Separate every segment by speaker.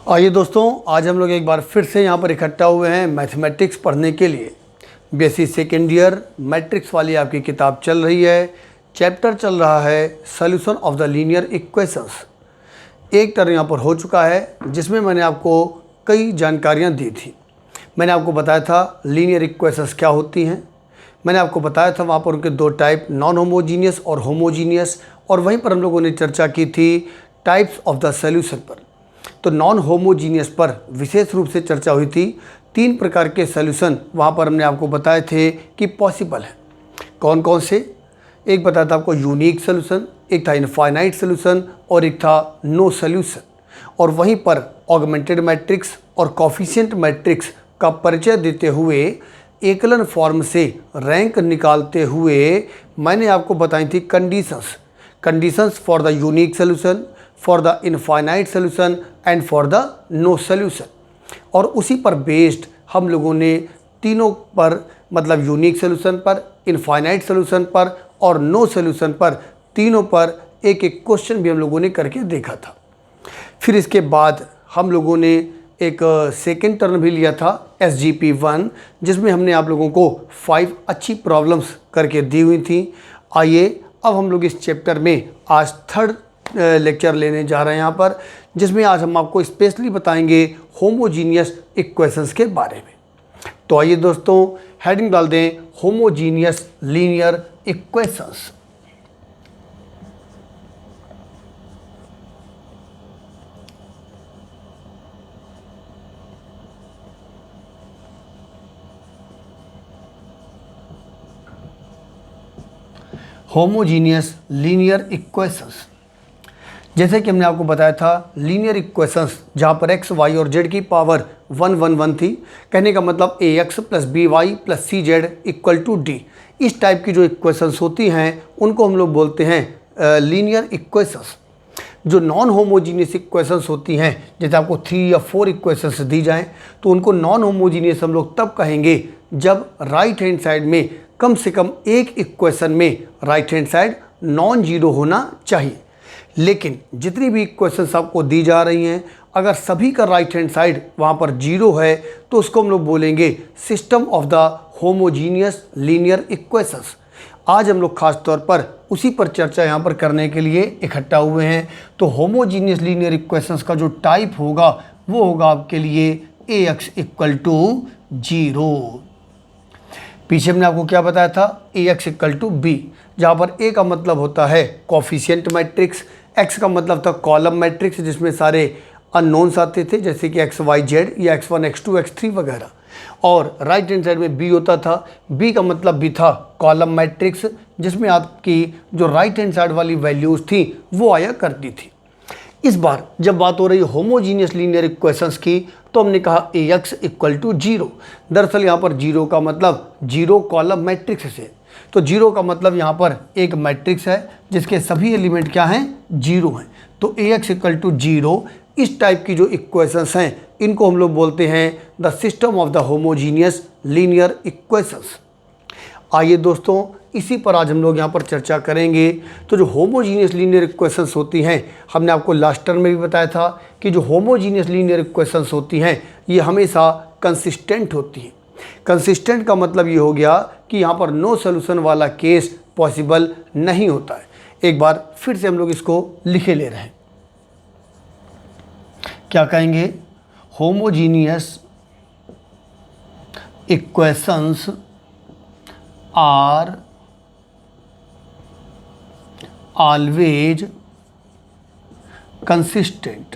Speaker 1: आइए दोस्तों, आज हम लोग एक बार फिर से यहाँ पर इकट्ठा हुए हैं मैथमेटिक्स पढ़ने के लिए। बीएससी सेकेंड ईयर मैट्रिक्स वाली आपकी किताब चल रही है। चैप्टर चल रहा है solution of the linear equations. एक टर्म यहाँ पर हो चुका है जिसमें मैंने आपको कई जानकारियाँ दी थी। मैंने आपको बताया था लीनियर इक्वेशंस क्या होती हैं। मैंने आपको बताया था वहाँ पर उनके दो टाइप, नॉन होमोजीनियस और होमोजीनियस। और वहीं पर हम लोगों ने चर्चा की थी टाइप्स ऑफ द सॉल्यूशन पर। तो नॉन होमोजीनियस पर विशेष रूप से चर्चा हुई थी। तीन प्रकार के सॉल्यूशन वहाँ पर हमने आपको बताए थे कि पॉसिबल है। कौन कौन से? एक बताया था आपको यूनिक सॉल्यूशन, एक था इनफाइनाइट सॉल्यूशन और एक था नो सॉल्यूशन। और वहीं पर ऑगमेंटेड मैट्रिक्स और कोफिशिएंट मैट्रिक्स का परिचय देते हुए एकलन फॉर्म से रैंक निकालते हुए मैंने आपको बताई थी conditions for the unique solution, for the infinite solution and for the no solution. और उसी पर बेस्ड हम लोगों ने तीनों पर, मतलब यूनिक सॉल्यूशन पर, इनफाइनाइट सॉल्यूशन पर और नो सॉल्यूशन पर, तीनों पर एक एक क्वेश्चन भी हम लोगों ने करके देखा था। फिर इसके बाद हम लोगों ने एक सेकेंड टर्न भी लिया था SGP1, जिसमें हमने आप लोगों को 5 अच्छी प्रॉब्लम्स करके दी हुई थी। आइए अब हम लोग इस चैप्टर में आज थर्ड लेक्चर लेने जा रहे हैं यहाँ पर, जिसमें आज हम आपको स्पेशली बताएंगे होमोजीनियस इक्वेशंस के बारे में। तो आइए दोस्तों, हेडिंग डाल दें homogeneous linear equations. Homogeneous linear equations, जैसे कि हमने आपको बताया था लीनियर इक्वेशंस जहाँ पर x, y और z की पावर 1 1 1 थी। कहने का मतलब ax + by + cz = d। इस टाइप की जो इक्वेशंस होती हैं उनको हम लोग बोलते हैं लीनियर इक्वेशंस। जो नॉन होमोजीनियस इक्वेशंस होती हैं, जैसे आपको 3 या 4 इक्वेशंस दी जाएं, तो उनको नॉन होमोजीनियस हम लोग तब कहेंगे जब राइट हैंड साइड में कम से कम एक इक्वेशन में right hand side non zero होना चाहिए। लेकिन जितनी भी इक्वेशंस आपको दी जा रही हैं, अगर सभी का राइट हैंड साइड वहाँ पर जीरो है तो उसको हम लोग बोलेंगे system of the homogeneous linear equations. आज हम लोग खास तौर पर उसी पर चर्चा यहाँ पर करने के लिए इकट्ठा हुए हैं। तो होमोजीनियस लीनियर इक्वेशंस का जो टाइप होगा वो होगा आपके लिए AX = 0। पीछे हमने आपको क्या बताया था? AX = B, जहाँ पर A का मतलब होता है कोफिशिएंट मैट्रिक्स, X का मतलब था कॉलम मैट्रिक्स जिसमें सारे अननोन्स आते थे, जैसे कि X Y Z या X1 X2 X3 वगैरह। और राइट हैंड साइड में B होता था। B का मतलब भी था कॉलम मैट्रिक्स, जिसमें आपकी जो राइट हैंड साइड वाली वैल्यूज़ थी वो आया करती थी। इस बार जब बात हो रही है होमोजीनियस लीनियर इक्वेशंस की, तो हमने कहा AX = 0। दरअसल यहाँ पर 0 का मतलब 0 कॉलम मैट्रिक्स से। तो 0 का मतलब यहाँ पर एक मैट्रिक्स है जिसके सभी एलिमेंट क्या हैं? 0 हैं। तो AX = 0। इस टाइप की जो इक्वेशंस हैं इनको हम लोग बोलते हैं the system of the homogeneous linear equations. आइए दोस्तों, इसी पर आज हम लोग यहाँ पर चर्चा करेंगे। तो जो होमोजीनियस लीनियर इक्वेशंस होती हैं, हमने आपको लास्ट टर्म में भी बताया था कि जो होमोजीनियस लीनियर इक्वेशंस होती हैं ये हमेशा कंसिस्टेंट होती हैं। कंसिस्टेंट का मतलब ये हो गया कि यहाँ पर नो सॉल्यूशन वाला केस पॉसिबल नहीं होता है। एक बार फिर से हम लोग इसको लिखे ले रहे हैं। क्या कहेंगे? Homogeneous equations are always consistent.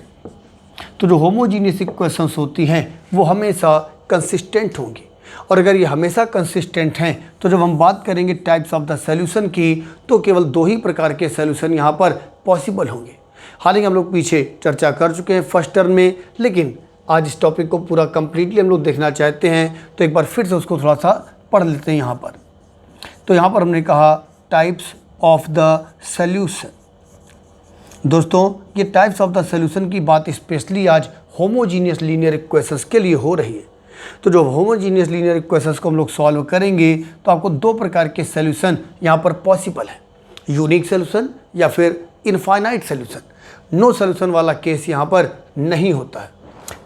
Speaker 1: तो जो होमोजीनियस इक्वेशंस होती हैं वो हमेशा कंसिस्टेंट होंगी। और अगर ये हमेशा कंसिस्टेंट हैं तो जब हम बात करेंगे टाइप्स ऑफ द सॉल्यूशन की, तो केवल 2 ही प्रकार के सॉल्यूशन यहाँ पर पॉसिबल होंगे। हालांकि हम लोग पीछे चर्चा कर चुके हैं फर्स्ट टर्म में, लेकिन आज इस टॉपिक को पूरा कंप्लीटली हम लोग देखना चाहते हैं, तो एक बार फिर से उसको थोड़ा सा पढ़ लेते हैं यहाँ पर। तो यहाँ पर हमने कहा टाइप्स ऑफ द सॉल्यूशन। दोस्तों, ये टाइप्स ऑफ द सॉल्यूशन की बात स्पेशली आज होमोजीनियस लीनियर इक्वेशंस के लिए हो रही है। तो जो होमोजीनियस लीनियर इक्वेशंस को हम लोग सॉल्व करेंगे तो आपको 2 प्रकार के सॉल्यूशन यहाँ पर पॉसिबल है, यूनिक सॉल्यूशन या फिर इनफाइनाइट सॉल्यूशन। नो सॉल्यूशन वाला केस यहाँ पर नहीं होता है।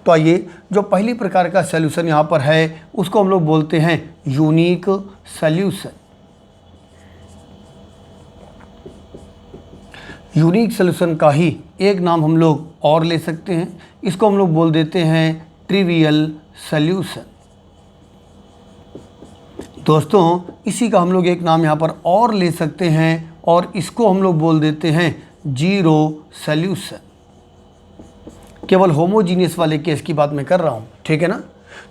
Speaker 1: तो आइए, जो पहली प्रकार का सॉल्यूशन यहाँ पर है उसको हम लोग बोलते हैं यूनिक सॉल्यूशन। यूनिक सॉल्यूशन का ही एक नाम हम लोग और ले सकते हैं, इसको हम लोग बोल देते हैं ट्रिवियल सॉल्यूशन। दोस्तों, इसी का हम लोग एक नाम यहाँ पर और ले सकते हैं और इसको हम लोग बोल देते हैं जीरो सॉल्यूशन। केवल होमोजीनियस वाले केस की बात मैं कर रहा हूँ, ठीक है ना।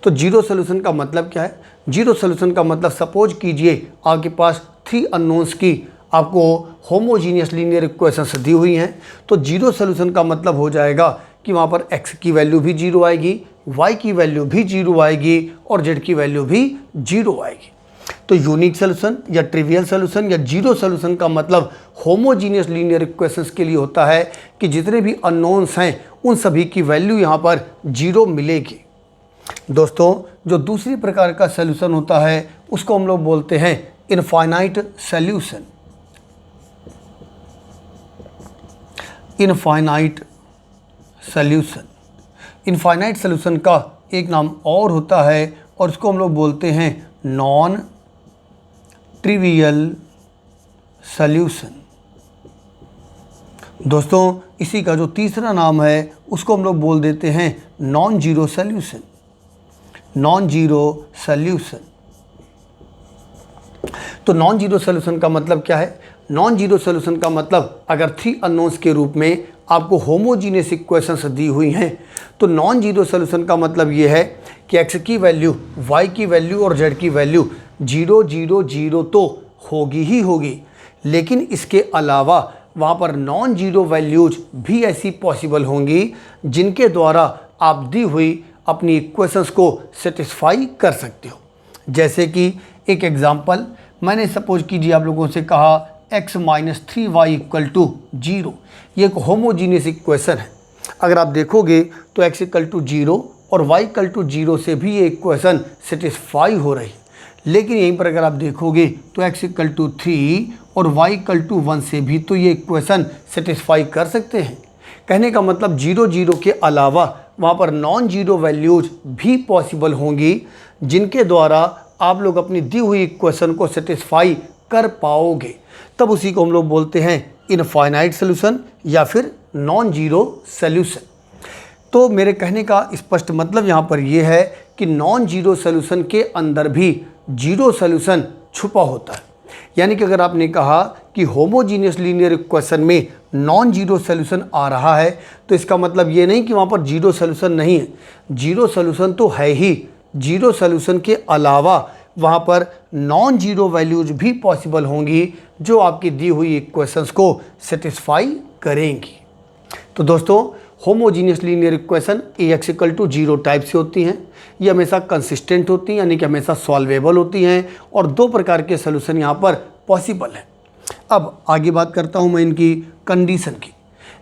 Speaker 1: तो जीरो सॉल्यूशन का मतलब क्या है? जीरो सॉल्यूशन का मतलब सपोज कीजिए आपके पास 3 अननोन्स की आपको होमोजीनियस लीनियर इक्वेशंस दी हुई हैं, तो जीरो सॉल्यूशन का मतलब हो जाएगा कि वहाँ पर x की वैल्यू भी जीरो आएगी, y की वैल्यू भी जीरो आएगी और z की वैल्यू भी जीरो आएगी। तो यूनिक सॉल्यूशन या ट्रिवियल सॉल्यूशन या जीरो सॉल्यूशन का मतलब होमोजीनियस लीनियर इक्वेशंस के लिए होता है कि जितने भी अननोन्स हैं उन सभी की वैल्यू यहाँ पर जीरो मिलेगी। दोस्तों, जो दूसरी प्रकार का सॉल्यूशन होता है उसको हम लोग बोलते हैं infinite solution. Infinite solution, infinite solution का एक नाम और होता है और इसको हम लोग बोलते हैं नॉन ट्रिवियल सॉल्यूशन। दोस्तों, इसी का जो तीसरा नाम है उसको हम लोग बोल देते हैं non zero solution. Non zero solution. तो नॉन जीरो सॉल्यूशन का मतलब क्या है? नॉन जीरो सॉल्यूशन का मतलब अगर 3 अननोन्स के रूप में आपको होमोजीनियस इक्वेशंस दी हुई हैं, तो नॉन जीरो सॉल्यूशन का मतलब ये है कि x की वैल्यू, y की वैल्यू और z की वैल्यू 0 0 0 तो होगी ही होगी, लेकिन इसके अलावा वहाँ पर नॉन जीरो वैल्यूज भी ऐसी पॉसिबल होंगी जिनके द्वारा आप दी हुई अपनी इक्वेशंस को सेटिस्फाई कर सकते हो। जैसे कि एक एग्जांपल मैंने सपोज कीजिए आप लोगों से कहा x minus 3y equal to 0, ये एक होमोजीनियस इक्वेशन है। अगर आप देखोगे तो x इक्वल टू 0 और y इक्वल टू 0 से भी ये इक्वेशन सेटिस्फाई हो रही, लेकिन यहीं पर अगर आप देखोगे तो x इक्वल टू 3 और y इक्वल टू 1 से भी तो ये इक्वेशन सेटिस्फाई कर सकते हैं। कहने का मतलब 0 0 के अलावा वहाँ पर नॉन जीरो वैल्यूज भी पॉसिबल होंगी जिनके द्वारा आप लोग अपनी दी हुई इक्वेशन को सेटिस्फाई कर पाओगे, तब उसी को हम लोग बोलते हैं इनफाइनाइट सॉल्यूशन या फिर नॉन जीरो सॉल्यूशन। तो मेरे कहने का स्पष्ट मतलब यहाँ पर यह है कि नॉन जीरो सॉल्यूशन के अंदर भी जीरो सॉल्यूशन छुपा होता है। यानी कि अगर आपने कहा कि होमोजीनियस लीनियर इक्वेशन में नॉन जीरो सॉल्यूशन आ रहा है, तो इसका मतलब ये नहीं कि वहाँ पर जीरो सॉल्यूशन नहीं है। जीरो सॉल्यूशन तो है ही, जीरो सॉल्यूशन के अलावा वहाँ पर नॉन जीरो वैल्यूज भी पॉसिबल होंगी जो आपकी दी हुई इक्वेशंस को सेटिस्फाई करेंगी। तो दोस्तों, homogeneous linear equation ax equal to 0 type से होती हैं। ये हमेशा कंसिस्टेंट होती हैं, यानी कि हमेशा सॉल्वेबल होती हैं और 2 प्रकार के सॉल्यूशन यहाँ पर पॉसिबल हैं। अब आगे बात करता हूँ मैं इनकी कंडीशन की।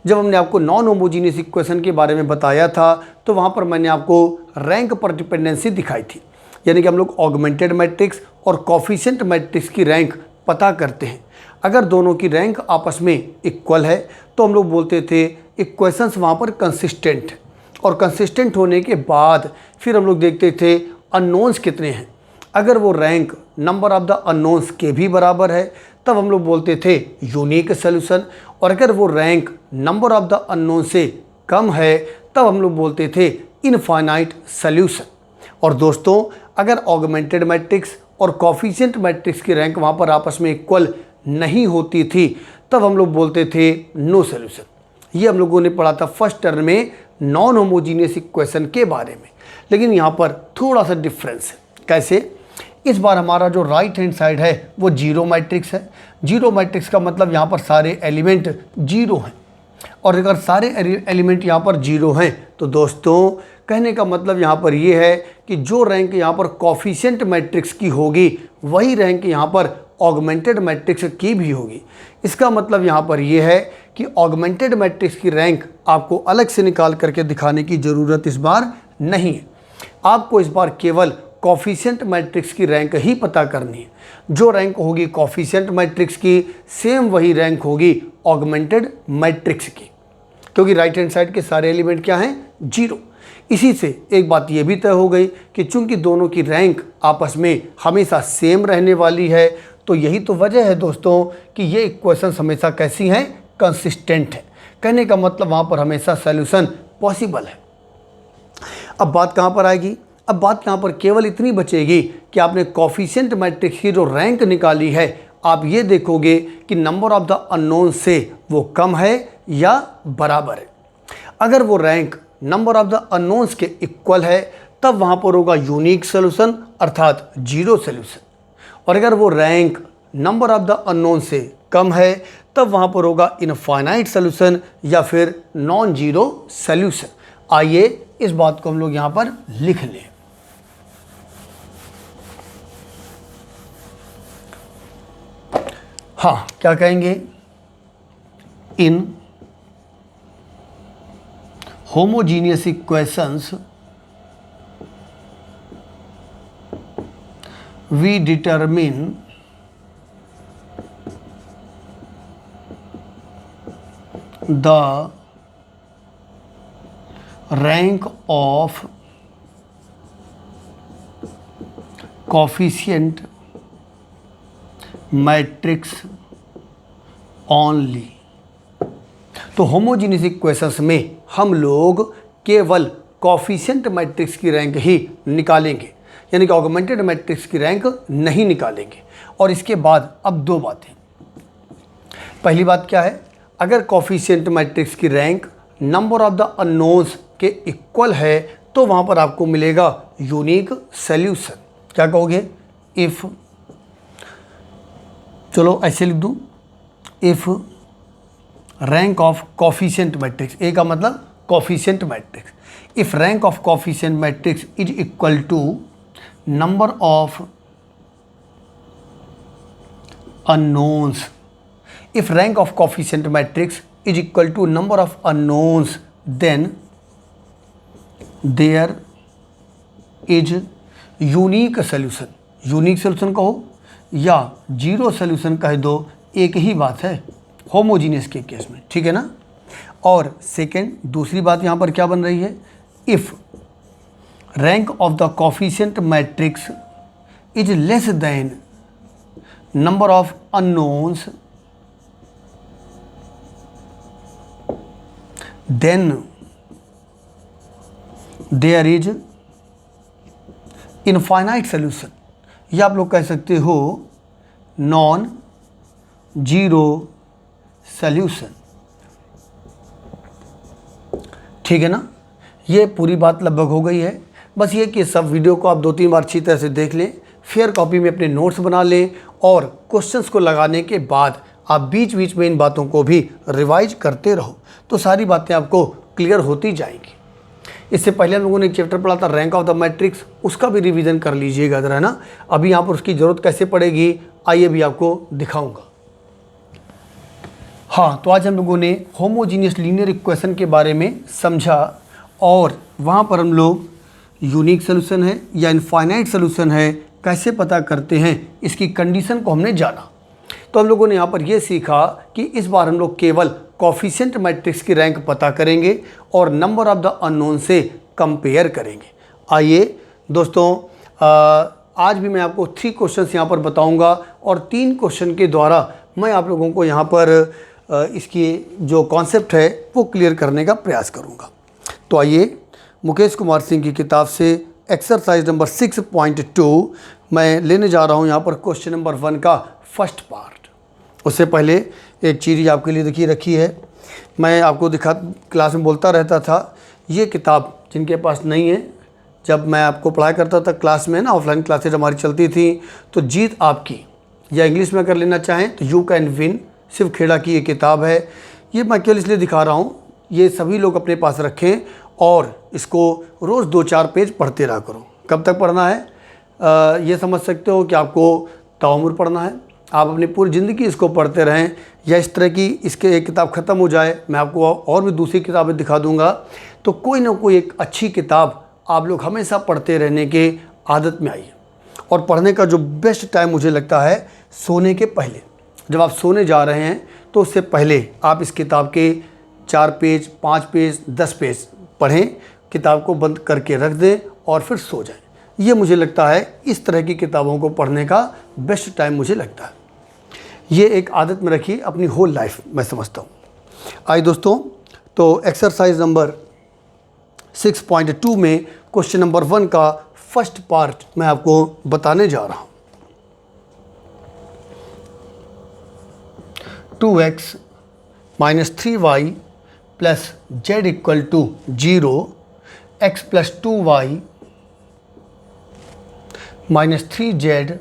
Speaker 1: जब हमने आपको नॉन होमोजीनियस इक्वेशन के बारे में बताया था तो वहाँ पर मैंने आपको रैंक पर डिपेंडेंसी दिखाई थी, यानी कि हम लोग ऑगमेंटेड मैट्रिक्स और कोफिशिएंट मैट्रिक्स की रैंक पता करते हैं। अगर दोनों की रैंक आपस में इक्वल है तो हम लोग बोलते थे इक्वेशंस वहाँ पर कंसिस्टेंट है, और कंसिस्टेंट होने के बाद फिर हम लोग देखते थे अननोन्स कितने हैं। अगर वो rank number of the unknowns के भी बराबर है तब हम लोग बोलते थे यूनिक सॉल्यूशन, और अगर वो rank number of the unknown से कम है तब हम लोग बोलते थे इनफाइनाइट सॉल्यूशन। और दोस्तों, अगर ऑगमेंटेड मैट्रिक्स और कोफिशिएंट मैट्रिक्स की रैंक वहाँ पर आपस में इक्वल नहीं होती थी तब हम लोग बोलते थे नो सॉल्यूशन। ये हम लोगों ने पढ़ा था फर्स्ट टर्म में नॉन होमोजीनियस इक्वेशन के बारे में, लेकिन यहाँ पर थोड़ा सा डिफरेंस है। कैसे? इस बार हमारा जो राइट हैंड साइड है वो जीरो मैट्रिक्स है। जीरो मैट्रिक्स का मतलब यहाँ पर सारे एलिमेंट जीरो हैं, और अगर सारे एलिमेंट यहाँ पर जीरो हैं तो दोस्तों कहने का मतलब यहाँ पर ये है कि जो रैंक यहाँ पर कोफिशिएंट मैट्रिक्स की होगी वही रैंक यहाँ पर ऑगमेंटेड मैट्रिक्स की भी होगी। इसका मतलब यहाँ पर ये है कि ऑगमेंटेड मैट्रिक्स की रैंक आपको अलग से निकाल करके दिखाने की ज़रूरत इस बार नहीं है। आपको इस बार केवल कोफिशिएंट मैट्रिक्स की रैंक ही पता करनी है। जो रैंक होगी कोफिशिएंट मैट्रिक्स की सेम वही रैंक होगी ऑगमेंटेड मैट्रिक्स की, क्योंकि राइट हैंड साइड के सारे एलिमेंट क्या हैं? जीरो। इसी से एक बात ये भी तय हो गई कि चूंकि दोनों की रैंक आपस में हमेशा सेम रहने वाली है, तो यही तो वजह है दोस्तों कि ये इक्वेशन हमेशा कैसी हैं, कंसिस्टेंट है। कहने का मतलब वहाँ पर हमेशा सॉल्यूशन पॉसिबल है। अब बात कहाँ पर आएगी, अब बात यहाँ पर केवल इतनी बचेगी कि आपने कोफिशिएंट मैट्रिक्स की जो रैंक निकाली है, आप ये देखोगे कि नंबर ऑफ द अननोन से वो कम है या बराबर है। अगर वो rank number of the unknowns के इक्वल है तब वहाँ पर होगा यूनिक सोल्यूशन अर्थात जीरो सोल्यूशन, और अगर वो rank number of the unknown से कम है तब वहाँ पर होगा इनफाइनाइट सोल्यूशन या फिर नॉन जीरो सोल्यूशन। आइए इस बात को हम लोग यहाँ पर लिख लें। हाँ, क्या कहेंगे, in homogeneous equations we determine the rank of coefficient matrix only। तो होमोजीनियस इक्वेशंस में हम लोग केवल कोफिशिएंट मैट्रिक्स की रैंक ही निकालेंगे, यानी कि ऑगमेंटेड मैट्रिक्स की रैंक नहीं निकालेंगे। और इसके बाद अब दो बातें। पहली बात क्या है, अगर कोफिशिएंट मैट्रिक्स की rank number of the unknowns के इक्वल है तो वहाँ पर आपको मिलेगा यूनिक सॉल्यूशन। क्या कहोगे, इफ़, चलो ऐसे लिख दूँ, if rank of coefficient matrix, A का मतलब coefficient matrix, if rank of coefficient matrix is equal to number of unknowns, if rank of coefficient matrix is equal to number of unknowns, then there is unique solution। Unique solution कहो या zero solution कह दो, एक ही बात है homogeneous के case में, ठीक है ना। और सेकेंड, दूसरी बात यहाँ पर क्या बन रही है, if rank of the coefficient matrix is less than number of unknowns, then there is infinite solution, या आप लोग कह सकते हो नॉन जीरो सॉल्यूशन, ठीक है ना। ये पूरी बात लगभग हो गई है। बस ये कि सब वीडियो को आप 2-3 बार अच्छी तरह से देख लें, फेयर कॉपी में अपने नोट्स बना लें और क्वेश्चंस को लगाने के बाद आप बीच बीच में इन बातों को भी रिवाइज करते रहो, तो सारी बातें आपको क्लियर होती जाएंगी। इससे पहले हम लोगों ने एक चैप्टर पढ़ा था रैंक ऑफ द मैट्रिक्स, उसका भी रिवीजन कर लीजिएगा ज़रा, है ना। अभी यहाँ पर उसकी ज़रूरत कैसे पड़ेगी आइए भी आपको दिखाऊंगा। हाँ, तो आज हम लोगों ने होमोजीनियस लीनियर इक्वेशन के बारे में समझा और वहाँ पर हम लोग यूनिक सोल्यूशन है या इनफाइनाइट सोल्यूशन है कैसे पता करते हैं, इसकी कंडीशन को हमने जाना। तो हम लोगों ने यहाँ पर यह सीखा कि इस बार हम लोग केवल कोफिशिएंट मैट्रिक्स की रैंक पता करेंगे और नंबर ऑफ द अननोन से कंपेयर करेंगे। आइए दोस्तों, आज भी मैं आपको 3 क्वेश्चंस यहाँ पर बताऊंगा और 3 क्वेश्चन के द्वारा मैं आप लोगों को यहाँ पर इसकी जो कॉन्सेप्ट है वो क्लियर करने का प्रयास करूँगा। तो आइए मुकेश कुमार सिंह की किताब से एक्सरसाइज नंबर 6.2 मैं लेने जा रहा हूँ यहाँ पर क्वेश्चन नंबर 1 का फर्स्ट पार्ट। उससे पहले एक चीज़ आपके लिए देखिए रखी है, मैं आपको क्लास में बोलता रहता था, ये किताब जिनके पास नहीं है, जब मैं आपको पढ़ाया करता था क्लास में ना, ऑफलाइन क्लासेज हमारी चलती थी, तो जीत आपकी, या इंग्लिश में कर लेना चाहें तो you can win, Shiv Khera की ये किताब है। ये मैं केवल इसलिए दिखा रहा हूँ, ये सभी लोग अपने पास रखें और इसको रोज़ 2-4 पेज पढ़ते रहा करो। कब तक पढ़ना है, ये समझ सकते हो कि आपको ताउम्र पढ़ना है, आप अपनी पूरी ज़िंदगी इसको पढ़ते रहें, या इस तरह की इसके एक किताब ख़त्म हो जाए, मैं आपको और भी दूसरी किताबें दिखा दूंगा, तो कोई ना कोई एक अच्छी किताब आप लोग हमेशा पढ़ते रहने के आदत में आइए। और पढ़ने का जो बेस्ट टाइम मुझे लगता है सोने के पहले, जब आप सोने जा रहे हैं तो उससे पहले आप इस किताब के 4 पेज, 5 पेज, 10 पेज पढ़ें, किताब को बंद करके रख दें और फिर सो जाएं। ये मुझे लगता है इस तरह की किताबों को पढ़ने का बेस्ट टाइम मुझे लगता है। ये एक आदत में रखिए अपनी होल लाइफ, मैं समझता हूँ। आइए दोस्तों, तो एक्सरसाइज नंबर 6.2 में क्वेश्चन नंबर 1 का फर्स्ट पार्ट मैं आपको बताने जा रहा हूँ। 2x minus 3y plus z equal to 0, x plus 2y minus 3z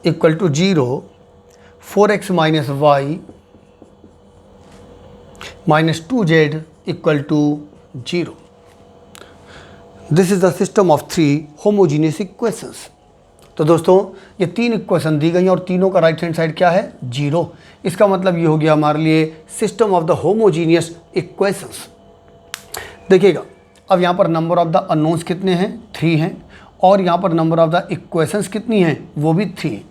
Speaker 1: equal to 0, 4x minus y minus 2z equal to 0। This is the system of 3 homogeneous equations. तो दोस्तों ये 3 इक्वेशन दी गई हैं और तीनों का राइट हैंड साइड क्या है? 0। इसका मतलब ये हो गया हमारे लिए system of the homogeneous equations. देखिएगा, अब यहाँ पर नंबर ऑफ द अननोन्स कितने हैं? 3 हैं। और यहाँ पर नंबर ऑफ द इक्वेशंस कितनी हैं? वो भी 3 हैं।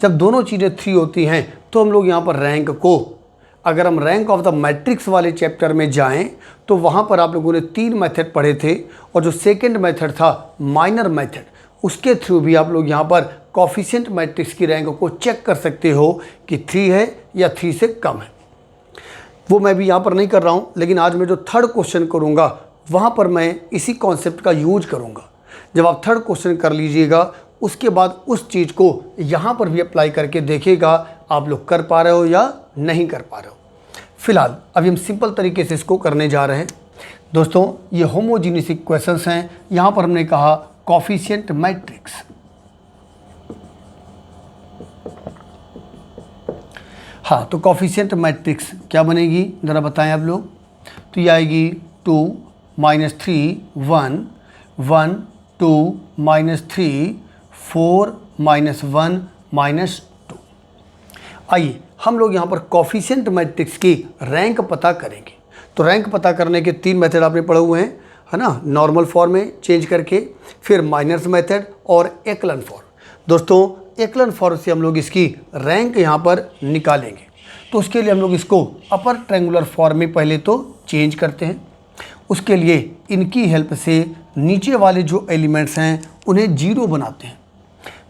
Speaker 1: जब दोनों चीज़ें 3 होती हैं तो हम लोग यहाँ पर रैंक को, अगर हम रैंक ऑफ द मैट्रिक्स वाले चैप्टर में जाएं तो वहाँ पर आप लोगों ने 3 मेथड पढ़े थे, और जो सेकेंड मेथड था माइनर मेथड, उसके थ्रू भी आप लोग यहाँ पर कोफिशिएंट मैट्रिक्स की रैंक को चेक कर सकते हो कि 3 है या 3 से कम है। वो मैं भी यहाँ पर नहीं कर रहा हूँ, लेकिन आज मैं जो थर्ड क्वेश्चन करूँगा वहाँ पर मैं इसी कॉन्सेप्ट का यूज करूँगा। जब आप थर्ड क्वेश्चन कर लीजिएगा उसके बाद उस चीज़ को यहाँ पर भी अप्लाई करके देखिएगा आप लोग कर पा रहे हो या नहीं कर पा रहे हो। फिलहाल अभी हम सिंपल तरीके से इसको करने जा रहे हैं। दोस्तों ये होमोजीनियस इक्वेशंस हैं, यहाँ पर हमने कहा कोफिशिएंट मैट्रिक्स। हाँ, तो कोफिशिएंट मैट्रिक्स क्या बनेगी ज़रा बताएं आप लोग। तो ये आएगी 2 माइनस 3 1 1 2 माइनस 3 4 माइनस 1 माइनस 2। आइए हम लोग यहाँ पर कोफिशिएंट मैट्रिक्स की रैंक पता करेंगे। तो रैंक पता करने के 3 मेथड आपने पढ़े हुए हैं, है ना, नॉर्मल फॉर्म में चेंज करके, फिर माइनर्स मेथड और एक्लन फॉर्म। दोस्तों एक्लन फॉर्म से हम लोग इसकी रैंक यहाँ पर निकालेंगे। तो उसके लिए हम लोग इसको अपर ट्रायंगुलर फॉर्म में पहले तो चेंज करते हैं। उसके लिए इनकी हेल्प से नीचे वाले जो एलिमेंट्स हैं उन्हें 0 बनाते हैं।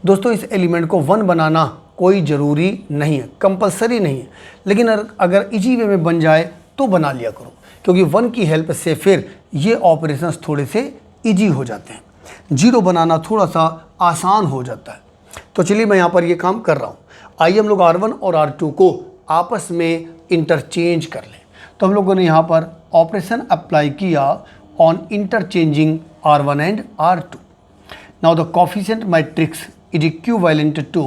Speaker 1: दोस्तों इस एलिमेंट को 1 बनाना कोई ज़रूरी नहीं है, कंपलसरी नहीं है, लेकिन अगर इजी वे में बन जाए तो बना लिया करो, क्योंकि 1 की हेल्प से फिर ये ऑपरेशंस थोड़े से इजी हो जाते हैं। 0 बनाना थोड़ा सा आसान हो जाता है। तो चलिए मैं यहाँ पर ये काम कर रहा हूँ। आइए हम लोग R1 और R2 को आपस में इंटरचेंज कर लें। तो हम लोगों ने यहाँ पर ऑपरेशन अप्लाई किया on interchanging R1 and R2। Now the coefficient matrix is equivalent to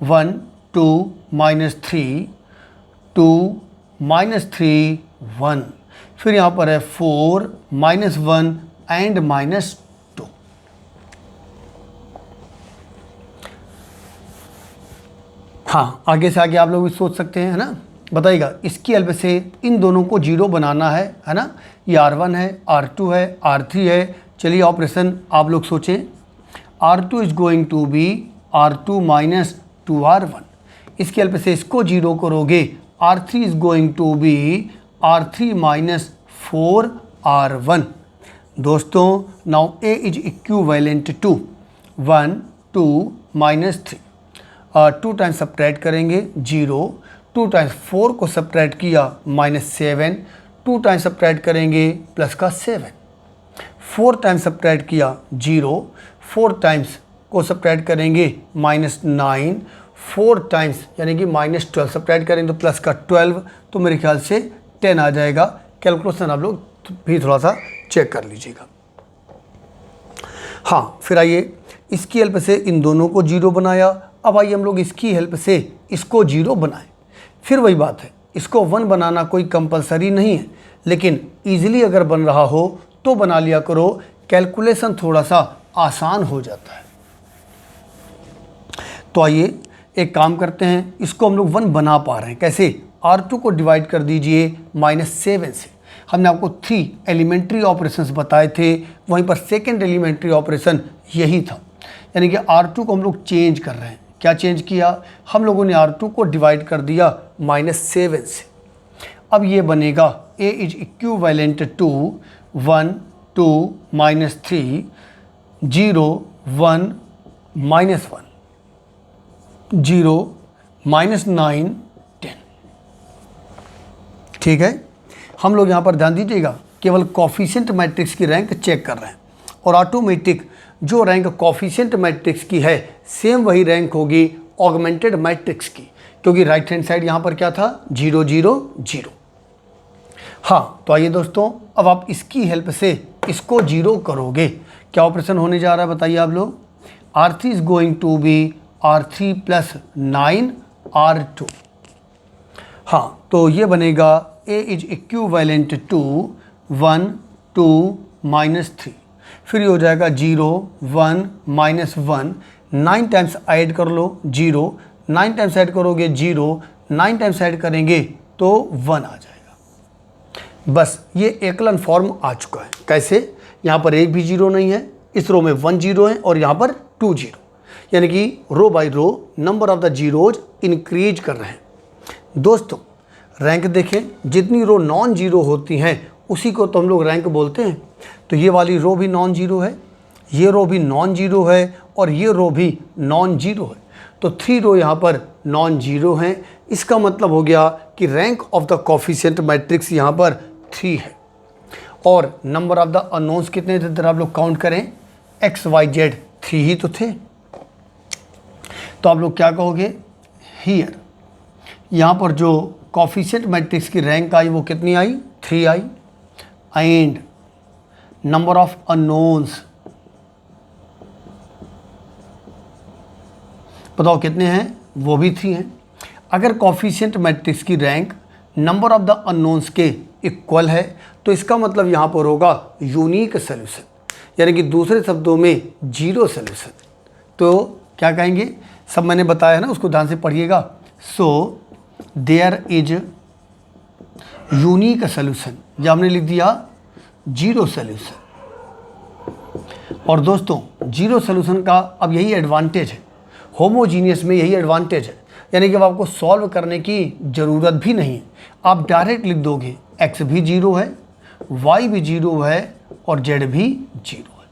Speaker 1: 1 2 minus 3 2 minus 3 1, फिर यहाँ पर है 4 माइनस 1 एंड माइनस 2। हाँ, आगे से आगे आप लोग भी सोच सकते हैं, है ना। बताइएगा, इसकी हेल्प से इन दोनों को 0 बनाना है ना। ये R1 है, R2 है, R3 है। चलिए ऑपरेशन आप लोग सोचें। R2 is going to be R2 minus 2R1। इसकी हेल्प से इसको 0 करोगे। R3 is going to be R3 minus 4R1। दोस्तों now A is equivalent to 1 2 minus 3। 2 times subtract करेंगे 0, 2 टाइम्स 4 को सब्ट्रैक्ट किया -7, 2 टाइम्स सब्ट्रैक्ट करेंगे प्लस का 7, 4 टाइम्स सब्ट्रैक्ट किया 0, 4 टाइम्स को सब्ट्रैक्ट करेंगे -9, 4 टाइम्स यानी कि -12 सब्ट्रैक्ट करेंगे तो प्लस का 12, तो मेरे ख्याल से 10 आ जाएगा। कैलकुलेशन आप लोग भी थोड़ा सा चेक कर लीजिएगा। हाँ, फिर आइए इसकी हेल्प से इन दोनों को 0 बनाया। अब आइए हम लोग इसकी हेल्प से इसको 0 बनाएं। फिर वही बात है, इसको 1 बनाना कोई कंपलसरी नहीं है, लेकिन ईजिली अगर बन रहा हो तो बना लिया करो। कैलकुलेशन थोड़ा सा आसान हो जाता है। तो आइए एक काम करते हैं, इसको हम लोग 1 बना पा रहे हैं कैसे। R2 को डिवाइड कर दीजिए -7 से। हमने आपको 3 एलिमेंट्री ऑपरेशंस बताए थे, वहीं पर सेकेंड एलिमेंट्री ऑपरेशन यही था, यानी कि R2 को हम लोग चेंज कर रहे हैं। क्या चेंज किया? हम लोगों ने R2 को डिवाइड कर दिया -7 से। अब ये बनेगा A is equivalent to 1 2 minus 3, 0 1 minus 1, 0 minus 9 10। ठीक है, हम लोग यहाँ पर ध्यान दीजिएगा, केवल कॉफिशिएंट मैट्रिक्स की रैंक चेक कर रहे हैं और ऑटोमेटिक जो रैंक कॉफिशिएंट मैट्रिक्स की है सेम वही रैंक होगी ऑगमेंटेड मैट्रिक्स की, क्योंकि राइट हैंड साइड यहाँ पर क्या था 0 0 0। हाँ, तो आइए दोस्तों, अब आप इसकी हेल्प से इसको 0 करोगे, क्या ऑपरेशन होने जा रहा है बताइए आप लोग। R3 is going to be R3 plus 9 R2। हाँ, तो ये बनेगा A is equivalent to 1 2 minus 3, फिर ये हो जाएगा 0 1 माइनस 1, 9 टाइम्स ऐड कर लो 0, 9 टाइम्स ऐड करोगे 0, 9 टाइम्स ऐड करेंगे तो 1 आ जाएगा। बस ये एकलन फॉर्म आ चुका है। कैसे, यहाँ पर एक भी 0 नहीं है, इस रो में 1 0 है और यहाँ पर 2 0, यानी कि row by row number of the zeros increase कर रहे हैं। दोस्तों रैंक देखें, जितनी रो नॉन जीरो होती हैं उसी को तो हम लोग रैंक बोलते हैं। तो ये वाली रो भी नॉन जीरो है, ये रो भी नॉन जीरो है और ये रो भी नॉन जीरो है। तो 3 रो यहाँ पर नॉन जीरो हैं। इसका मतलब हो गया कि rank of the coefficient matrix यहाँ पर 3 है। और नंबर ऑफ द अननोन्स कितने थे, जरा आप लोग काउंट करें, एक्स वाई जेड 3 ही तो थे। तो आप लोग क्या कहोगे, हियर यहाँ पर जो कोफिशिएंट मैट्रिक्स की रैंक आई वो कितनी आई, 3 आई। एंड नंबर ऑफ अननोन्स बताओ कितने हैं, वो भी 3 हैं। अगर कोफिशिएंट मैट्रिक्स की rank number of the unknowns के इक्वल है तो इसका मतलब यहाँ पर होगा यूनिक सोल्यूशन, यानी कि दूसरे शब्दों में 0 सोल्यूशन। तो क्या कहेंगे, सब मैंने बताया है ना, उसको ध्यान से पढ़िएगा। So there is unique solution, या हमने लिख दिया 0 सोल्यूशन। और दोस्तों 0 सोल्यूशन का अब यही एडवांटेज है, होमोजीनियस में यही एडवांटेज है, यानी कि अब आपको सॉल्व करने की ज़रूरत भी नहीं है। आप डायरेक्ट लिख दोगे x भी 0 है, y भी 0 है और z भी 0 है।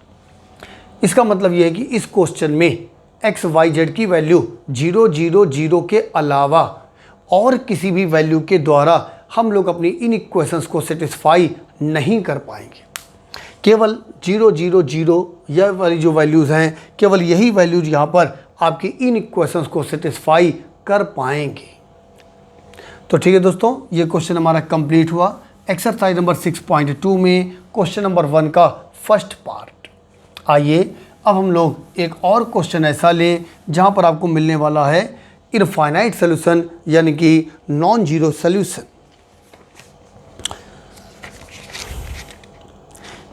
Speaker 1: इसका मतलब यह है कि इस क्वेश्चन में x y z की वैल्यू 0 0 0 के अलावा और किसी भी वैल्यू के द्वारा हम लोग अपनी इन इक्वेशंस को सेटिस्फाई नहीं कर पाएंगे। केवल 0 0 0 यह वाली जो वैल्यूज़ हैं, केवल यही वैल्यूज़ यहाँ पर आपकी इन इक्वेशंस को सेटिस्फाई कर पाएंगे। तो ठीक है दोस्तों, ये क्वेश्चन हमारा कंप्लीट हुआ। एक्सरसाइज नंबर 6.2 में क्वेश्चन नंबर 1 का फर्स्ट पार्ट। आइए अब हम लोग एक और क्वेश्चन ऐसा लें जहाँ पर आपको मिलने वाला है इनफाइनाइट सोल्यूशन, यानी कि नॉन जीरो सोल्यूशन।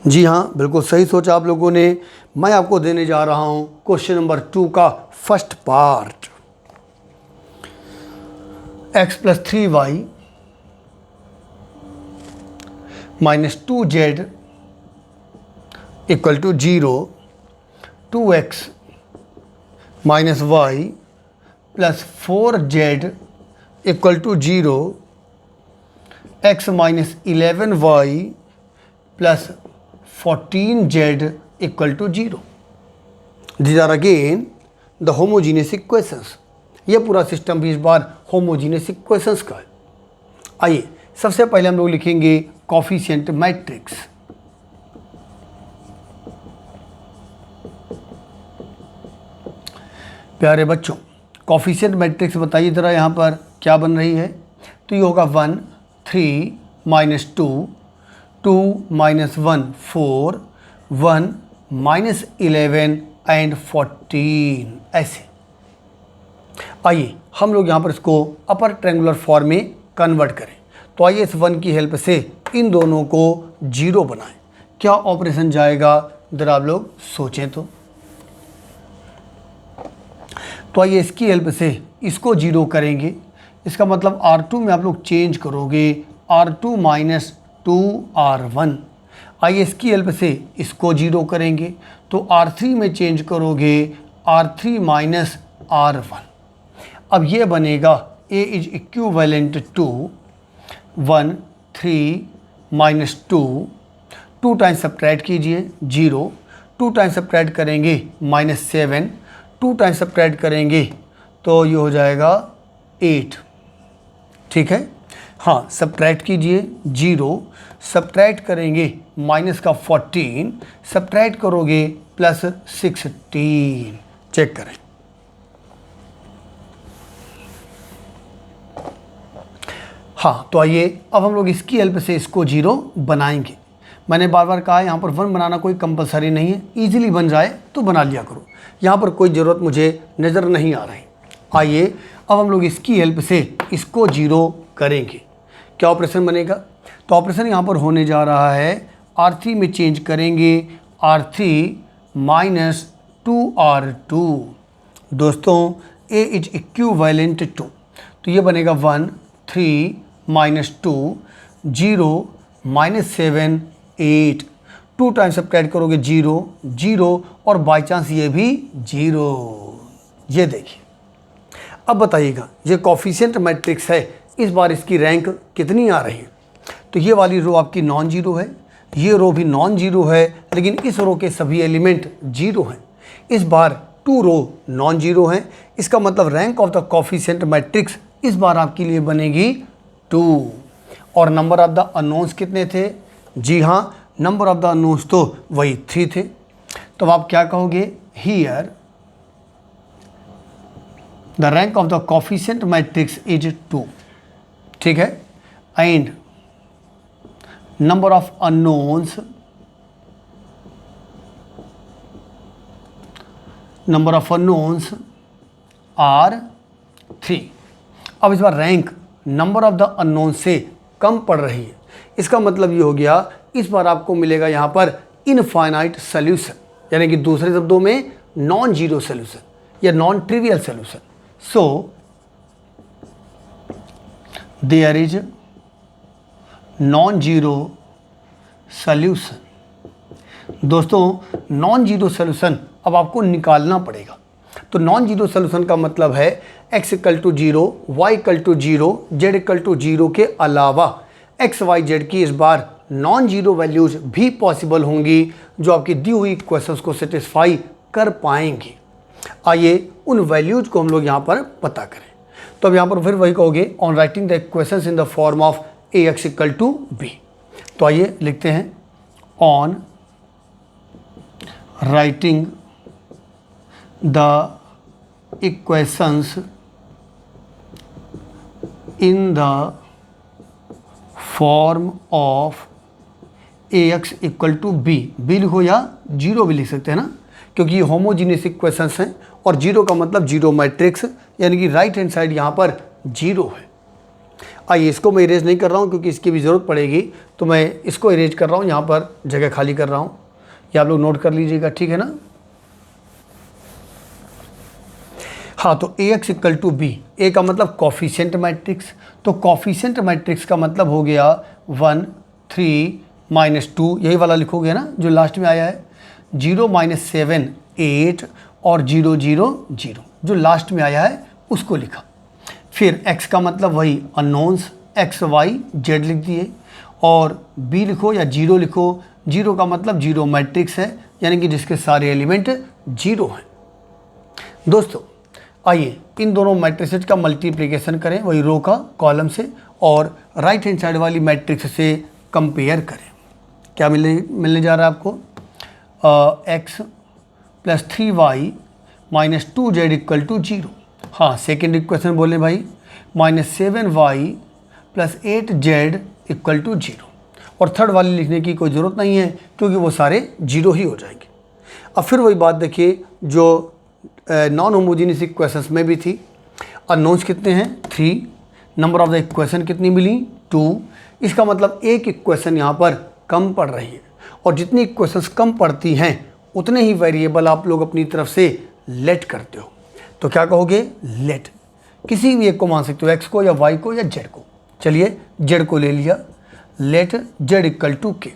Speaker 1: जी हाँ, बिल्कुल सही सोचा आप लोगों ने। मैं आपको देने जा रहा हूँ क्वेश्चन नंबर 2 का first part. x plus 3y minus 2z equal to 0, 2x minus y plus 4z equal to 0, x minus 11y plus 14z equal to 0। These are again the homogeneous equations। ये पूरा system भी इस बार homogeneous equations का है। आइए सबसे पहले हम लोग लिखेंगे कोफिशिएंट मैट्रिक्स। प्यारे बच्चों, कोफिशिएंट मैट्रिक्स बताइए ज़रा यहाँ पर क्या बन रही है। तो ये होगा 1 3 माइनस 2 2 माइनस 1 4 1 माइनस 11 एंड 14 ऐसे। आइए हम लोग यहाँ पर इसको अपर ट्रायंगुलर फॉर्म में कन्वर्ट करें। तो आइए इस 1 की हेल्प से इन दोनों को 0 बनाएं। क्या ऑपरेशन जाएगा, ज़रा आप लोग सोचें तो आइए इसकी हेल्प से इसको 0 करेंगे। इसका मतलब R2 में आप लोग चेंज करोगे R2 माइनस 2R1। आइए इसकी हेल्प से इसको 0 करेंगे तो R3 में चेंज करोगे R3 माइनस R1। अब ये बनेगा A is equivalent to 1 3 minus 2 2 times subtract कीजिए 0, 2 टाइम्स सब्ट्रैक्ट करेंगे -7, 2 टाइम्स सब्ट्रैक्ट करेंगे तो ये हो जाएगा 8। ठीक है, हाँ सब्ट्रैक्ट कीजिए 0, सब्ट्रैक्ट करेंगे माइनस का 14, सब्ट्रैक्ट करोगे +16। चेक करें। हाँ तो आइए अब हम लोग इसकी हेल्प से इसको 0 बनाएंगे। मैंने बार बार कहा है यहाँ पर 1 बनाना कोई कंपलसरी नहीं है, इजीली बन जाए तो बना लिया करो, यहाँ पर कोई ज़रूरत मुझे नज़र नहीं आ रही। आइए अब हम लोग इसकी हेल्प से इसको 0 करेंगे। क्या ऑपरेशन बनेगा? तो ऑपरेशन यहाँ पर होने जा रहा है R3 में चेंज करेंगे, R3 - 2R2। दोस्तों A इज इक्विवेलेंट टू, तो ये बनेगा 1, 3 - 2, 0 -7, 8। 2 टाइम्स सब्ट्रैक्ट करोगे 0, 0 और बाई चांस ये भी 0। ये देखिए, अब बताइएगा ये कोफिशिएंट मैट्रिक्स है, इस बार इसकी रैंक कितनी आ रही है? तो ये वाली रो आपकी नॉन जीरो है, ये रो भी नॉन जीरो है, लेकिन इस रो के सभी एलिमेंट 0 हैं। इस बार 2 रो नॉन जीरो हैं, इसका मतलब rank of the coefficient matrix इस बार आपके लिए बनेगी 2। और नंबर ऑफ द अननोन्स कितने थे? जी हाँ, नंबर ऑफ द अननोन्स तो वही 3 थे। तो आप क्या कहोगे? Here the rank of the coefficient matrix is 2। ठीक है, and number of unknowns are 3। अब इस बार rank number of the unknown से कम पड़ रही है, इसका मतलब ये हो गया इस बार आपको मिलेगा यहाँ पर इनफाइनाइट सोल्यूशन, यानी कि दूसरे शब्दों में नॉन जीरो सोल्यूशन या non trivial solution. So there is non zero solution. दोस्तों नॉन जीरो सोल्यूशन अब आपको निकालना पड़ेगा। तो नॉन जीरो सोल्यूशन का मतलब है x = 0, y = 0, z = 0 के अलावा x, y, z की इस बार नॉन जीरो वैल्यूज भी पॉसिबल होंगी जो आपकी दी हुई इक्वेशंस को सेटिस्फाई कर पाएंगी। आइए उन वैल्यूज को हम लोग यहाँ पर पता करें। तो अब यहाँ पर फिर वही कहोगे on writing the equations in the form of ax = b। तो आइए लिखते हैं on writing the equations in the form of ax = b। b लिखो या 0 भी लिख सकते हैं ना, क्योंकि ये होमोजीनियस इक्वेशंस हैं और 0 का मतलब जीरो मैट्रिक्स, यानी कि राइट हैंड साइड यहाँ पर 0 है। आइए इसको मैं इरेज नहीं कर रहा हूँ क्योंकि इसकी भी ज़रूरत पड़ेगी, तो मैं इसको इरेज कर रहा हूँ, यहाँ पर जगह खाली कर रहा हूँ, ये आप लोग नोट कर लीजिएगा, ठीक है ना। हाँ, तो ax = b, a का मतलब कोफिशिएंट मैट्रिक्स, तो कोफिशिएंट मैट्रिक्स का मतलब हो गया 1, 3 - 2, यही वाला लिखोगे ना जो लास्ट में आया है, 0 - 7, 8 और 0, 0, 0 जो लास्ट में आया है उसको लिखा। फिर x का मतलब वही अननोन्स x, y, z लिख दिए, और b लिखो या 0 लिखो, 0 का मतलब जीरो मैट्रिक्स है, यानी कि जिसके सारे एलिमेंट 0 हैं। दोस्तों आइए इन दोनों मैट्रिसेस का मल्टीप्लिकेशन करें, वही रो का कॉलम से, और राइट हैंड साइड वाली मैट्रिक्स से कंपेयर करें। क्या मिलने जा रहा है आपको? x + 3y - 2z = 0। हाँ, सेकेंड इक्वेशन बोले भाई, -7y + 8z = 0। और थर्ड वाली लिखने की कोई ज़रूरत नहीं है क्योंकि वो सारे 0 ही हो जाएंगे। अब फिर वही बात देखिए जो नॉन होमोजीनियस इक्वेशंस में भी थी। अननोन्स कितने हैं? 3। नंबर ऑफ द इक्वेशन कितनी मिली? 2। इसका मतलब एक इक्वेशन यहाँ पर कम पड़ रही है, और जितनी इक्वेशंस कम पड़ती हैं उतने ही वेरिएबल आप लोग अपनी तरफ से लेट करते हो। तो क्या कहोगे? लेट। किसी भी एक को मान सकते हो, x को या y को या z को। चलिए z को ले लिया, लेट z = k।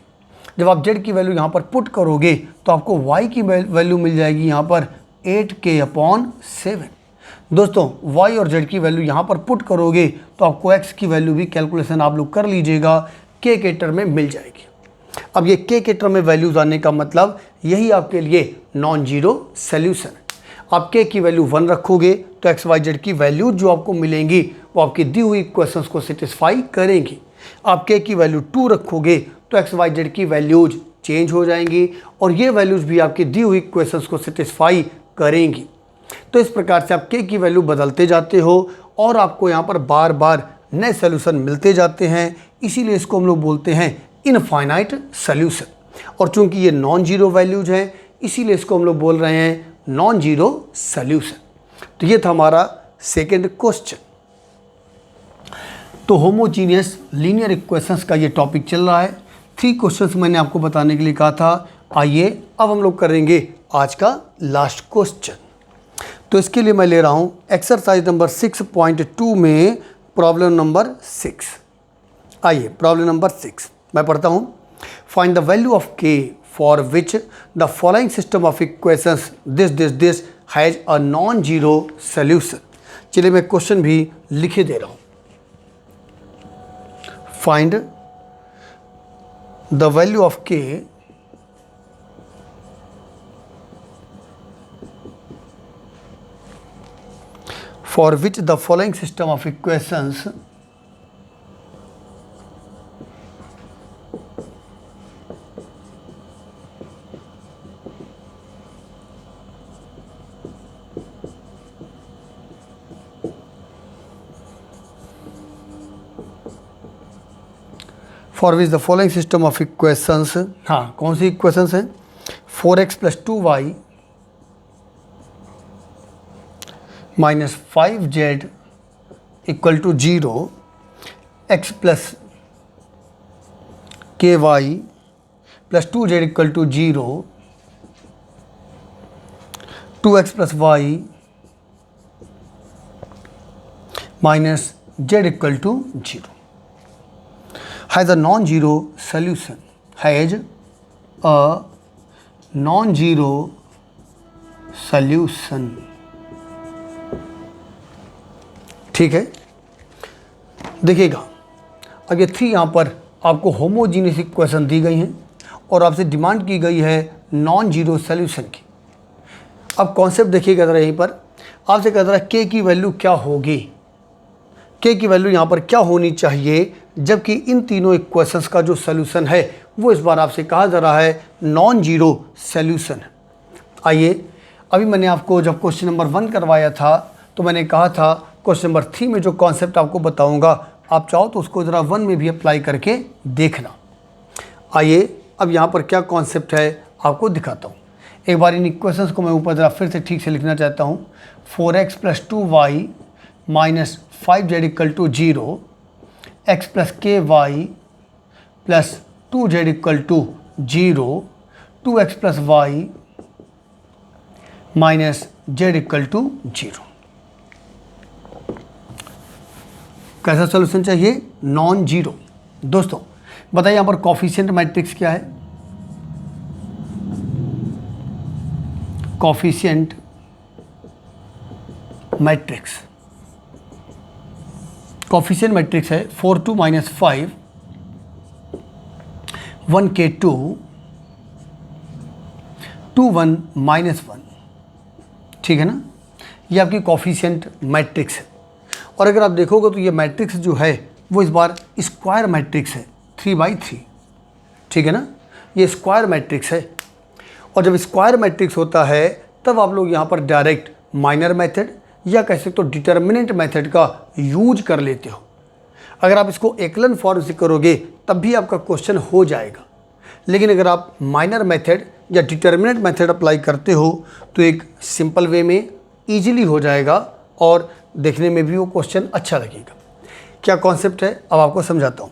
Speaker 1: जब आप z की वैल्यू यहाँ पर पुट करोगे तो आपको y की वैल्यू मिल जाएगी यहाँ पर 8k/7। दोस्तों y और z की वैल्यू यहाँ पर पुट करोगे तो आपको x की वैल्यू भी कैलकुलेशन आप लोग कर लीजिएगा, k के टर्म में मिल जाएगी। अब ये के टर्म में वैल्यूज आने का मतलब यही आपके लिए नॉन जीरो सोल्यूशन। आप के की वैल्यू 1 रखोगे तो एक्स वाई जेड की वैल्यूज जो आपको मिलेंगी वो आपकी दी हुई इक्वेशंस को सेटिस्फाई करेंगी। आप के की वैल्यू 2 रखोगे तो एक्स वाई जेड की वैल्यूज चेंज हो जाएंगी और ये वैल्यूज भी आपकी दी हुई इक्वेशंस को सेटिस्फाई करेंगी। तो इस प्रकार से आप के की वैल्यू बदलते जाते हो और आपको यहाँ पर बार बार नए सोल्यूशन मिलते जाते हैं, इसीलिए इसको हम लोग बोलते हैं इनफाइनाइट सोल्यूशन। और चूंकि ये नॉन जीरो वैल्यूज हैं इसीलिए इसको हम लोग बोल रहे हैं नॉन जीरो सोल्यूशन। तो ये था हमारा सेकेंड क्वेश्चन। तो होमोजीनियस लीनियर इक्वेशंस का ये टॉपिक चल रहा है। 3 क्वेश्चंस मैंने आपको बताने के लिए कहा था। आइए अब हम लोग करेंगे आज का लास्ट क्वेश्चन। तो इसके लिए मैं ले रहा हूँ एक्सरसाइज नंबर 6.2 में प्रॉब्लम नंबर 6। आइए प्रॉब्लम नंबर 6 मैं पढ़ता हूँ। फाइंड द वैल्यू ऑफ के for which the following system of equations this has a non zero solution. चलिए मैं क्वेश्चन भी लिखे दे रहा हूँ। फाइंड द वैल्यू ऑफ के for which the following system of equations हाँ कौन सी इक्वेशंस हैं? 4x + 2y -5z = 0, x + ky + 2z = 0, 2x + y - z = 0 has a non-zero solution, has a non-zero solution। ठीक है, देखिएगा अब ये 3 यहाँ पर आपको होमोजीनियस इक्वेशन दी गई हैं और आपसे डिमांड की गई है नॉन जीरो सोल्यूशन की। अब कॉन्सेप्ट देखिएगा ज़रा, यहीं पर आपसे कह रहा है के की वैल्यू क्या होगी, के की वैल्यू यहाँ पर क्या होनी चाहिए, जबकि इन तीनों इक्वेशंस का जो सोल्यूशन है वो इस बार आपसे कहा जा रहा है नॉन जीरो सोल्यूशन। आइए अभी मैंने आपको जब क्वेश्चन नंबर 1 करवाया था तो मैंने कहा था क्वेश्चन नंबर 3 में जो कॉन्सेप्ट आपको बताऊंगा आप चाहो तो उसको ज़रा 1 में भी अप्लाई करके देखना। आइए अब यहाँ पर क्या कॉन्सेप्ट है आपको दिखाता हूँ। एक बार इन इक्वेशंस को मैं ऊपर ज़रा फिर से ठीक से लिखना चाहता हूँ। 4x + 2y - 5z = 0, x + ky + 2z = 0, 2x + y - z = 0। कैसा सोल्यूशन चाहिए? Non zero. दोस्तों बताइए यहाँ पर कोफिशिएंट मैट्रिक्स क्या है? कोफिशिएंट मैट्रिक्स, कोफिशिएंट मैट्रिक्स है 4 2 - 5 1 k 2 2 1 - 1। ठीक है ना, ये आपकी कोफिशिएंट मैट्रिक्स है। और अगर आप देखोगे तो ये मैट्रिक्स जो है वो इस बार स्क्वायर मैट्रिक्स है 3/3। ठीक है ना, ये स्क्वायर मैट्रिक्स है। और जब स्क्वायर मैट्रिक्स होता है तब आप लोग यहाँ पर डायरेक्ट माइनर मेथड या कह सकते हो डिटर्मिनेंट मेथड का यूज कर लेते हो। अगर आप इसको एकलन फॉर्म से करोगे तब भी आपका क्वेश्चन हो जाएगा, लेकिन अगर आप माइनर मेथड या डिटर्मिनेंट मेथड अप्लाई करते हो तो एक सिंपल वे में ईजिली हो जाएगा और देखने में भी वो क्वेश्चन अच्छा लगेगा। क्या कॉन्सेप्ट है अब आपको समझाता हूँ।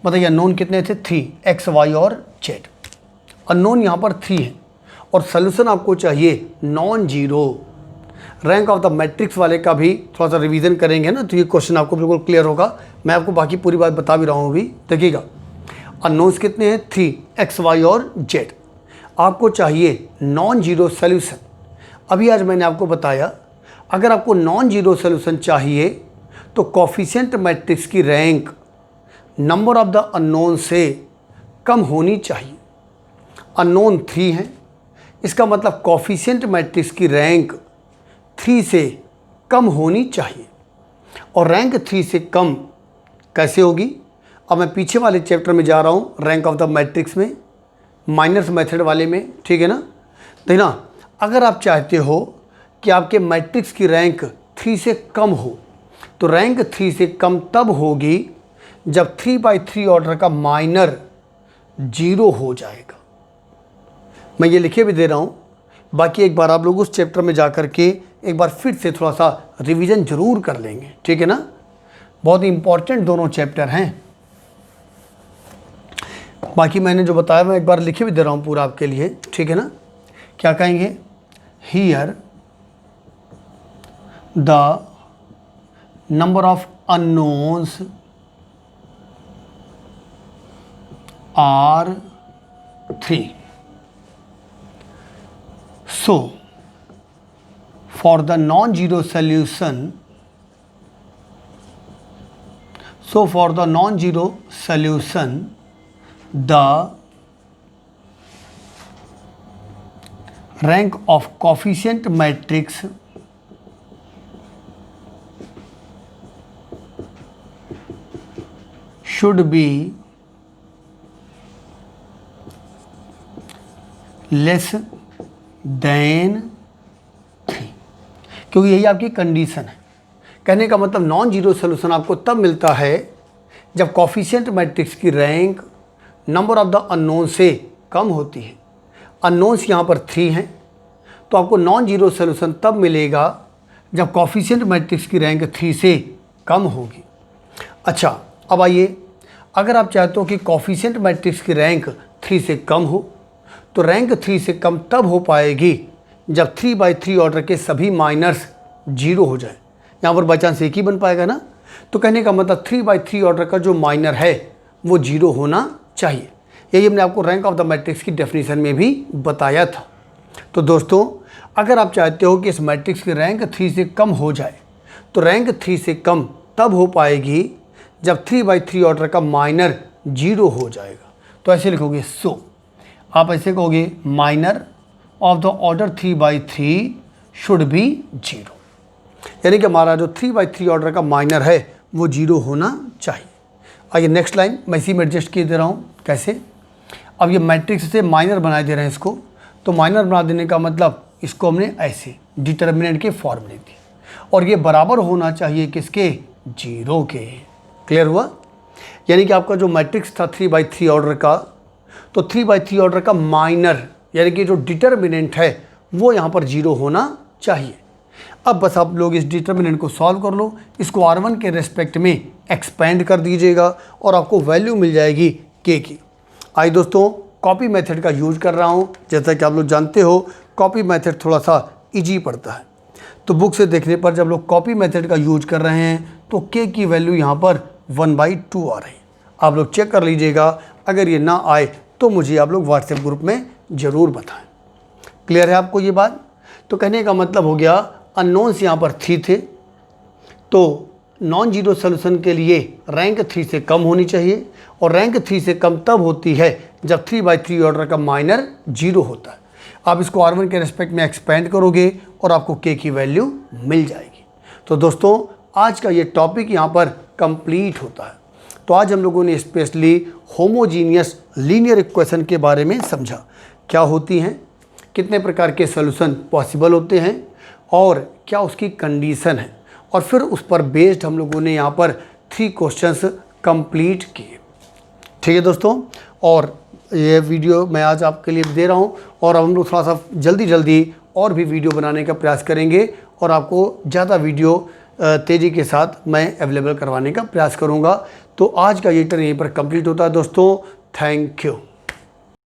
Speaker 1: बताइए अननोन कितने थे? 3, x y और z। अननोन यहाँ पर 3 है और सोल्यूशन आपको चाहिए non zero. Rank of the matrix वाले का भी थोड़ा सा रिवीजन करेंगे ना तो ये क्वेश्चन आपको बिल्कुल क्लियर होगा। मैं आपको बाकी पूरी बात बता भी रहा हूँ अभी, देखिएगा। अननोन्स कितने हैं? 3, x y और z। आपको चाहिए नॉन जीरो सोल्यूशन। अभी आज मैंने आपको बताया अगर आपको नॉन जीरो सोल्यूशन चाहिए तो कोफिशिएंट मैट्रिक्स की rank number of the unknown से कम होनी चाहिए। अननोन 3 है, इसका मतलब कोफिशिएंट मैट्रिक्स की रैंक 3 से कम होनी चाहिए। और रैंक 3 से कम कैसे होगी? अब मैं पीछे वाले चैप्टर में जा रहा हूँ, रैंक ऑफ द मैट्रिक्स में, माइनर्स मेथड वाले में, ठीक है ना। तो ना अगर आप चाहते हो कि आपके मैट्रिक्स की रैंक 3 से कम हो, तो रैंक 3 से कम तब होगी जब 3/3 ऑर्डर का माइनर 0 हो जाएगा। मैं ये लिखे भी दे रहा हूँ, बाकी एक बार आप लोग उस चैप्टर में जा कर के एक बार फिर से थोड़ा सा रिवीजन जरूर कर लेंगे, ठीक है ना। बहुत इंपॉर्टेंट दोनों चैप्टर हैं। बाकी मैंने जो बताया मैं एक बार लिखे भी दे रहा हूँ पूरा आपके लिए, ठीक है ना। क्या कहेंगे? Here the number of unknowns are 3. So, for the non-zero solution, the rank of coefficient matrix should be less than 3, क्योंकि यही आपकी कंडीशन है। कहने का मतलब नॉन जीरो सोल्यूशन आपको तब मिलता है जब कोफिशिएंट मैट्रिक्स की rank number of the unknown से कम होती है। अननोन्स यहाँ पर 3 हैं, तो आपको नॉन जीरो सोल्यूशन तब मिलेगा जब कोफिशिएंट मैट्रिक्स की रैंक 3 से कम होगी। अच्छा, अब आइए, अगर आप चाहते हो कि कोफिशिएंट मैट्रिक्स की रैंक 3 से कम हो, तो रैंक 3 से कम तब हो पाएगी जब 3/3 ऑर्डर के सभी माइनर्स 0 हो जाए। यहाँ पर बाई चांस एक ही बन पाएगा ना, तो कहने का मतलब 3/3 ऑर्डर का जो माइनर है वो 0 होना चाहिए। यही हमने आपको रैंक ऑफ द मैट्रिक्स की डेफिनेशन में भी बताया था। तो दोस्तों, अगर आप चाहते हो कि इस मैट्रिक्स की रैंक 3 से कम हो जाए, तो रैंक 3 से कम तब हो पाएगी जब 3/3 ऑर्डर का माइनर 0 हो जाएगा। तो ऐसे लिखोगे, सो आप ऐसे कहोगे minor of the order 3/3 should be 0, यानी कि हमारा जो 3/3 ऑर्डर का माइनर है वो 0 होना चाहिए। आइए नेक्स्ट लाइन मैं इसी में एडजस्ट किए दे रहा हूँ। कैसे? अब ये मैट्रिक्स से माइनर बना दे रहे हैं इसको, तो माइनर बना देने का मतलब इसको हमने ऐसे डिटर्मिनेंट के फॉर्म में दी, और ये बराबर होना चाहिए किसके? 0 के। क्लियर हुआ? यानी कि आपका जो मैट्रिक्स था 3/3 ऑर्डर का, तो 3/3 ऑर्डर का माइनर यानी कि जो डिटर्मिनेंट है वो यहाँ पर 0 होना चाहिए। अब बस आप लोग इस डिटर्मिनेंट को सॉल्व कर लो, इसको R1 के रेस्पेक्ट में एक्सपेंड कर दीजिएगा और आपको वैल्यू मिल जाएगी K की। आइए दोस्तों, कॉपी मेथड का यूज कर रहा हूँ। जैसा कि आप लोग जानते हो, कॉपी मेथड थोड़ा सा इजी पड़ता है, तो बुक से देखने पर जब लोग कॉपी मेथड का यूज कर रहे हैं तो K की वैल्यू यहाँ पर 1/2 आ रही है। आप लोग चेक कर लीजिएगा, अगर ये ना आए तो मुझे आप लोग व्हाट्सएप ग्रुप में ज़रूर बताएं। क्लियर है आपको ये बात? तो कहने का मतलब हो गया, अननोन्स यहाँ पर 3 थे, तो नॉन जीरो सोल्यूशन के लिए रैंक 3 से कम होनी चाहिए, और रैंक 3 से कम तब होती है जब 3/3 ऑर्डर का माइनर 0 होता है। आप इसको R1 के रेस्पेक्ट में एक्सपेंड करोगे और आपको K की वैल्यू मिल जाएगी। तो दोस्तों, आज का ये टॉपिक यहाँ पर कंप्लीट होता है। तो आज हम लोगों ने स्पेशली होमोजीनियस लीनियर इक्वेशन के बारे में समझा, क्या होती हैं, कितने प्रकार के सॉल्यूशन पॉसिबल होते हैं और क्या उसकी कंडीशन है, और फिर उस पर बेस्ड हम लोगों ने यहाँ पर 3 क्वेश्चंस कंप्लीट किए। ठीक है दोस्तों, और ये वीडियो मैं आज आपके लिए दे रहा हूँ, और हम लोग थोड़ा सा जल्दी और भी वीडियो बनाने का प्रयास करेंगे, और आपको ज़्यादा वीडियो तेज़ी के साथ मैं अवेलेबल करवाने का प्रयास करूँगा। तो आज का ये टर्न यहीं पर कंप्लीट होता है दोस्तों। Thank you.